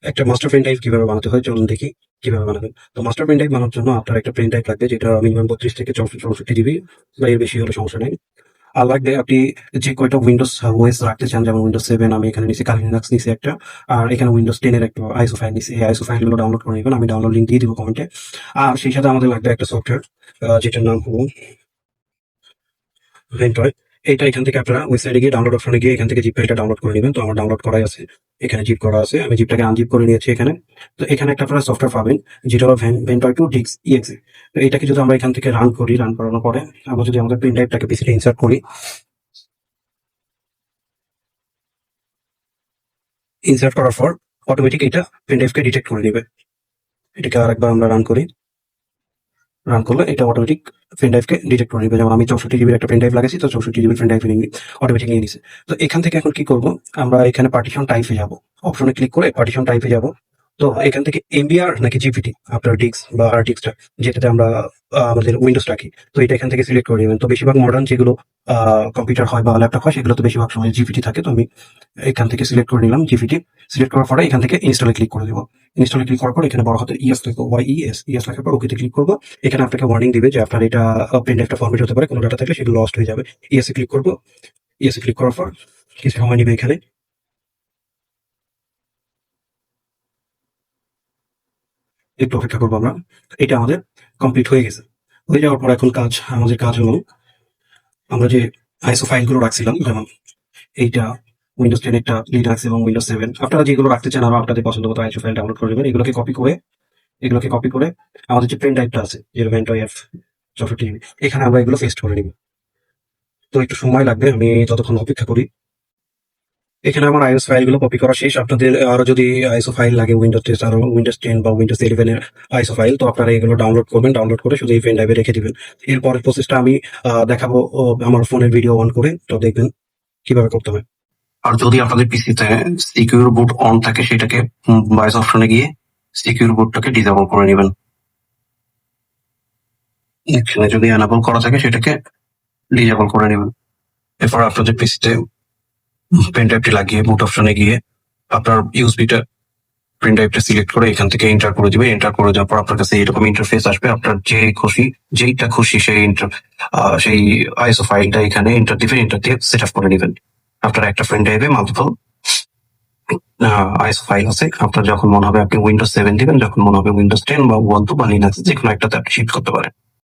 একটা master pen drive কিভাবে বানাতে হয় চলুন দেখি কিভাবে বানাবেন। তো মাস্টার পেন ড্রাইভ বানানোর জন্য আপনার একটা পেন ড্রাইভ লাগবে, যেটা মিনিমাম 32 থেকে 64 জিবি বা এর বেশি হলে সমস্যা নেই। আর লাগবে আপনি যে কয়টা উইন্ডোজ ওএস রাখতে চান, যেমন উইন্ডোজ 7 আমি এখানে নিচে, কালি লিনাক্স নিচে একটা, আর এখানে উইন্ডোজ 10 এর একটা আইসো ফাইল নিচে। এই আইসো ফাইলগুলো ডাউনলোড করে নেবেন, আমি ডাউনলোড লিঙ্ক দিয়ে দিব কমেন্টে। আর সেই সাথে আমাদের লাগবে একটা সফটওয়্যার যেটার নাম হলো ভেন্টয়। এটা এখান থেকে আপনারা ওয়েবসাইটে গিয়ে ডাউনলোড অপশনে গিয়ে এখান থেকে জিপ ফাইলটা ডাউনলোড করে নেবেন। তো আমার ডাউনলোড করাই আছে, এখানে জিপ করা আছে, আমি জিপটাকে আনজিপ করে নিয়েছি এখানে। তো এখানে একটা আপনারা সফটওয়্যার পাবেন যেটা হলো ভেন্টয় টু ডিক্স ইএক্সি। তো এটাকে যদি আমরা এখান থেকে রান করি, রান করানোর পরে আমরা যদি আমাদের পেন ড্রাইভটাকে পিসিতে ইনসার্ট করি, ইনসার্ট করার পর অটোমেটিক এটা পেন ড্রাইভকে ডিটেক্ট করে নেবে। এটাকে আরেকবার আমরা রান করি, রান করলে এটা অটোমেটিক পেন ড্রাইভকে ডিটেক্ট করে নেবে। যেমন আমি 64 জিবির একটা পেন ড্রাইভ লাগাইছি, তো 64 জিবির পেন ড্রাইভ অটোমেটিক নিয়ে নিছে। তো এখান থেকে এখন কি করব, আমরা এখানে পার্টিশন টাইপে যাব, অপশনে ক্লিক করে পার্টিশন টাইপে যাব। তো এখান থেকে এমবিআর নাকি জিপিটি, আপনার ডিস্ক বা হার্ড ডিস্কটা যেটাতে আমরা আমাদের উইন্ডোজ রাখি, তো এটা এখান থেকে সিলেক্ট করে নেবেন। তো বেশিরভাগ মডার্ন যেগুলো কম্পিউটার হয় বা ল্যাপটপ হয় সেগুলো তো বেশিরভাগ সময় জিপিটি থাকে। তো আমি এখান থেকে সিলেক্ট করে নিলাম জিপিটি। সিলেক্ট করার পরে এখান থেকে ইনস্টলে ক্লিক করে দেবো। ইনস্টলে ক্লিক করার পর এখানে বড় হাতের ইএস লিখবো, ইএস লেখার পর ওকেতে ক্লিক করবো। এখানে আপনাকে ওয়ার্নিং দিবে যে আপনার এটা পেন ড্রাইভটা ফরম্যাট হতে পারে, কোনো ডাটা থাকলে সেগুলো লস্ট হয়ে যাবে। ইএসএ ক্লিক করবো। ইএসএ ক্লিক করার পর কিছু সময় নিবে, এখানে একটু অপেক্ষা করবো আমরা। এটা আমাদের কমপ্লিট হয়ে গেছে। হয়ে যাওয়ার পর এখন আমাদের কাজ হলো, আমরা যে আইসো ফাইলগুলো রাখছিলাম, যেমন এইটা উইন্ডোজ 10 একটা, লিনাক্স এবং উইন্ডোজ 7, আপনারা যেগুলো রাখতে চান আরো আপনাদের পছন্দ মতো আইসো ফাইল ডাউনলোড করে নেবেন। এগুলোকে কপি করে আমাদের যে পেন ড্রাইভটা আছে, যে ভেন্টয় এফ 64 জিবি, এখানে আমরা এগুলো পেস্ট করে নিব। তো একটু সময় লাগবে, আমি ততক্ষণ অপেক্ষা করি। এখানে আমার আইএস ফাইলগুলো কপি করা শেষ। আপনাদের আরো যদি আইএসও ফাইল লাগে, উইন্ডোজ 10 বা উইন্ডোজ 11 এর আইএসও ফাইল, তো আপনারা এগুলো ডাউনলোড করবেন। ডাউনলোড করে শুধু এই পেন ড্রাইভে রেখে দিবেন। এরপরের প্রসেসটা আমি দেখাবো আমার ফোনের ভিডিও অন করে, তো দেখবেন কিভাবে করতে হবে। আর যদি আপনাদের পিসিতে সিকিউর বুট অন থাকে, সেটাকে ভয়েস অপশনে গিয়ে সিকিউর বুটটাকে ডিসেবল করে নেবেন। এখানে যদি এনাবল করা থাকে সেটাকে ডিসেবল করে নেবেন। এরপর আপনাদের পিসিতে পেন ড্রাইভটি লাগিয়ে বুট অপশনে গিয়ে আপনার ইউএসবিটা, পেন ড্রাইভটা সিলেক্ট করে এখান থেকে এন্টার করে দিবে। এন্টার করে দেওয়ার পর আপনার কাছে এরকম ইন্টারফেস আসবে। আপনার যেইটা খুশি সেই আইএসও ফাইলটা এখানে এন্টার দিবেন। এন্টার দিয়ে সেট আপ করে নেবেন। আপনার একটা পেন ড্রাইভে মাল্টিপল আইএসও ফাইল আছে। আপনার যখন মনে হবে আপনি উইন্ডোজ 7 দিবেন, যখন মনে হবে উইন্ডোজ 10 বা উবুন্টু বা লিনাক্স, যে কোনো একটাতে আপনি শিফট করতে পারেন।